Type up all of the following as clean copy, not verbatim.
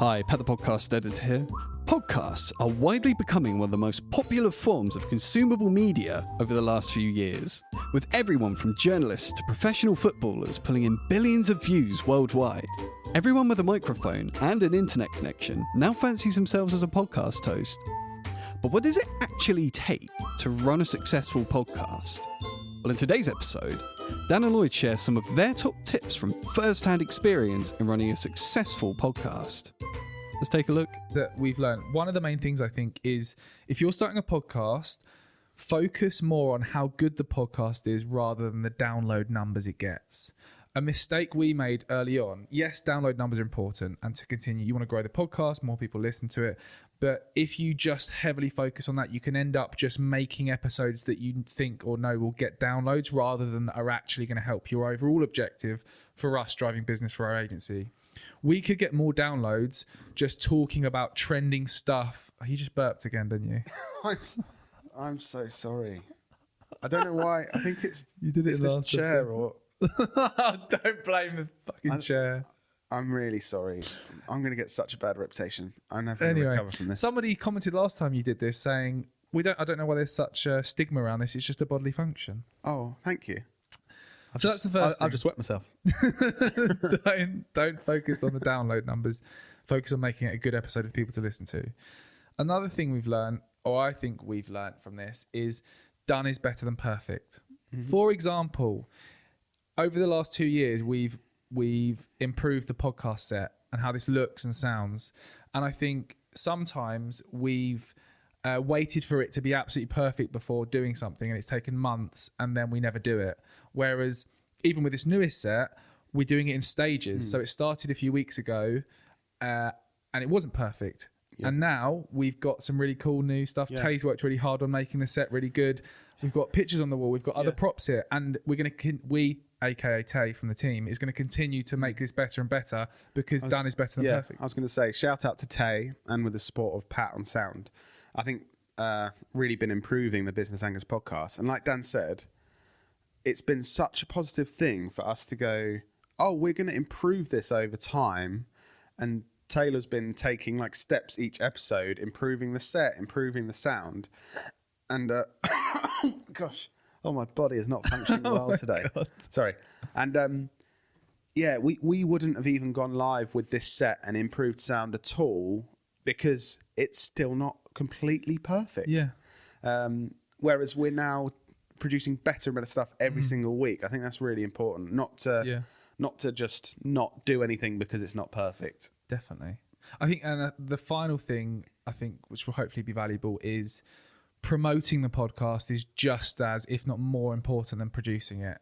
Hi, Pat the Podcast Editor here. Podcasts are widely becoming one of the most popular forms of consumable media over the last few years, with everyone from journalists to professional footballers pulling in billions of views worldwide. Everyone with a microphone and an internet connection now fancies themselves as a podcast host. But what does it actually take to run a successful podcast? Well, in today's episode, Dan and Lloyd share some of their top tips from first-hand experience in running a successful podcast. Let's take a look. That we've learned. One of the main things I think is if you're starting a podcast, focus more on how good the podcast is rather than the download numbers it gets. A mistake we made early on, yes, download numbers are important, and to continue, you want to grow the podcast, more people listen to it. But if you just heavily focus on that, you can end up just making episodes that you think or know will get downloads rather than that are actually going to help your overall objective for us driving business for our agency. We could get more downloads just talking about trending stuff. Oh, you just burped again, didn't you? I'm so sorry. I don't know why. I think it's you did it it's last this chair or don't blame the fucking chair. I'm really sorry. I'm going to get such a bad reputation. I'm never going to recover from this. Somebody commented last time you did this saying, I don't know why there's such a stigma around this. It's just a bodily function. Oh, thank you. That's the first thing. I've just wet myself. Don't focus on the download numbers. Focus on making it a good episode for people to listen to. Another thing we've learned, or I think we've learned from this, is done is better than perfect. Mm-hmm. For example, over the last 2 years, we've improved the podcast set and how this looks and sounds. And I think sometimes we've waited for it to be absolutely perfect before doing something, and it's taken months and then we never do it. Whereas even with this newest set, we're doing it in stages. So it started a few weeks ago and it wasn't perfect. Yeah. And now we've got some really cool new stuff. Yeah. Tay's worked really hard on making the set really good. We've got pictures on the wall. We've got other props here. And we're going to, aka Tay from the team, is going to continue to make this better and better because done is better than perfect. I was going to say, shout out to Tay and with the support of Pat on sound. I think really been improving the Business Anchors podcast. And like Dan said, it's been such a positive thing for us to go, oh, we're going to improve this over time. And Taylor's been taking like steps each episode, improving the set, improving the sound. And gosh, my body is not functioning well today. God. Sorry. And we wouldn't have even gone live with this set and improved sound at all because it's still not completely perfect. Yeah. Whereas we're now producing better and better stuff every single week. I think that's really important. Not to just not do anything because it's not perfect. Definitely. I think, and the final thing I think, which will hopefully be valuable, is promoting the podcast is just as, if not more important than producing it.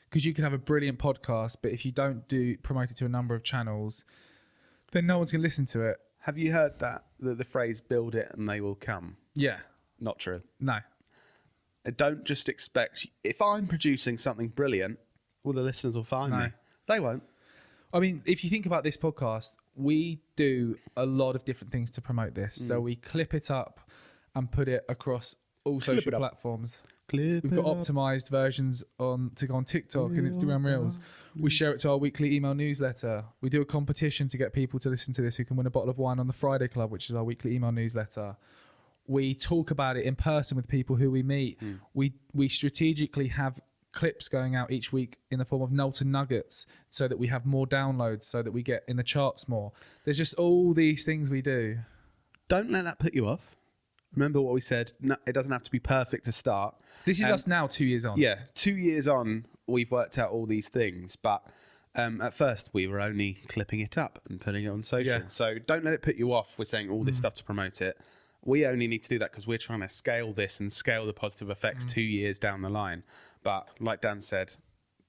Because you can have a brilliant podcast, but if you don't promote it to a number of channels, then no one's going to listen to it. Have you heard the phrase, build it and they will come? Yeah. Not true. No. Don't just expect, if I'm producing something brilliant, well, the listeners will find me. They won't. I mean, if you think about this podcast, we do a lot of different things to promote this. So we clip it up and put it across all social platforms. We've got optimized versions to go on TikTok and Instagram Reels. We share it to our weekly email newsletter. We do a competition to get people to listen to this who can win a bottle of wine on the Friday Club, which is our weekly email newsletter. We talk about it in person with people who we meet. We strategically have clips going out each week in the form of Knowlton Nuggets so that we have more downloads, so that we get in the charts more. There's just all these things we do. Don't let that put you off. Remember what we said, no, it doesn't have to be perfect to start. This is us now 2 years on. Yeah, 2 years on, we've worked out all these things. But at first, we were only clipping it up and putting it on social. Yeah. So don't let it put you off. We're saying all this stuff to promote it. We only need to do that because we're trying to scale this and scale the positive effects 2 years down the line. But like Dan said,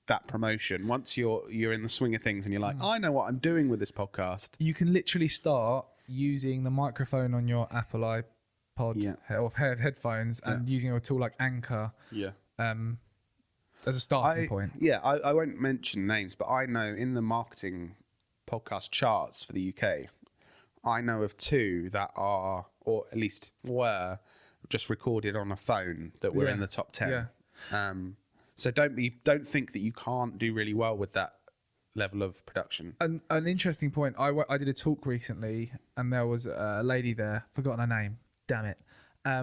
that promotion, once you're in the swing of things and you're like, I know what I'm doing with this podcast. You can literally start using the microphone on your Apple iPod or headphones and using a tool like Anchor as a starting point. Yeah, I won't mention names, but I know in the marketing podcast charts for the UK, I know of two that are, or at least were, just recorded on a phone that were in the top 10. Yeah. So don't think that you can't do really well with that level of production. An interesting point. I did a talk recently, and there was a lady there. Forgotten her name. Damn it.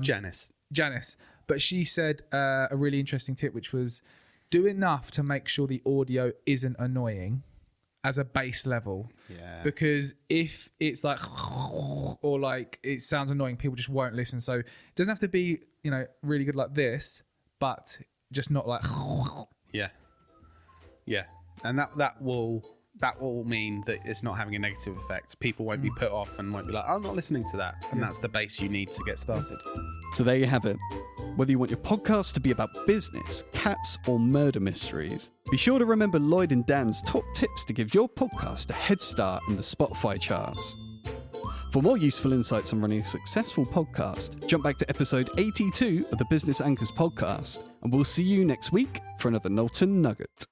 Janice. But she said a really interesting tip, which was do enough to make sure the audio isn't annoying as a base level. Yeah. Because if it's like or like it sounds annoying, people just won't listen. So it doesn't have to be, really good like this, but just not like Yeah. And that will mean that it's not having a negative effect. People won't be put off and won't be like, I'm not listening to that. And that's the base you need to get started. So there you have it. Whether you want your podcast to be about business, cats, or murder mysteries, be sure to remember Lloyd and Dan's top tips to give your podcast a head start in the Spotify charts. For more useful insights on running a successful podcast, jump back to episode 82 of the Business Anchors podcast, and we'll see you next week for another Knowlton Nugget.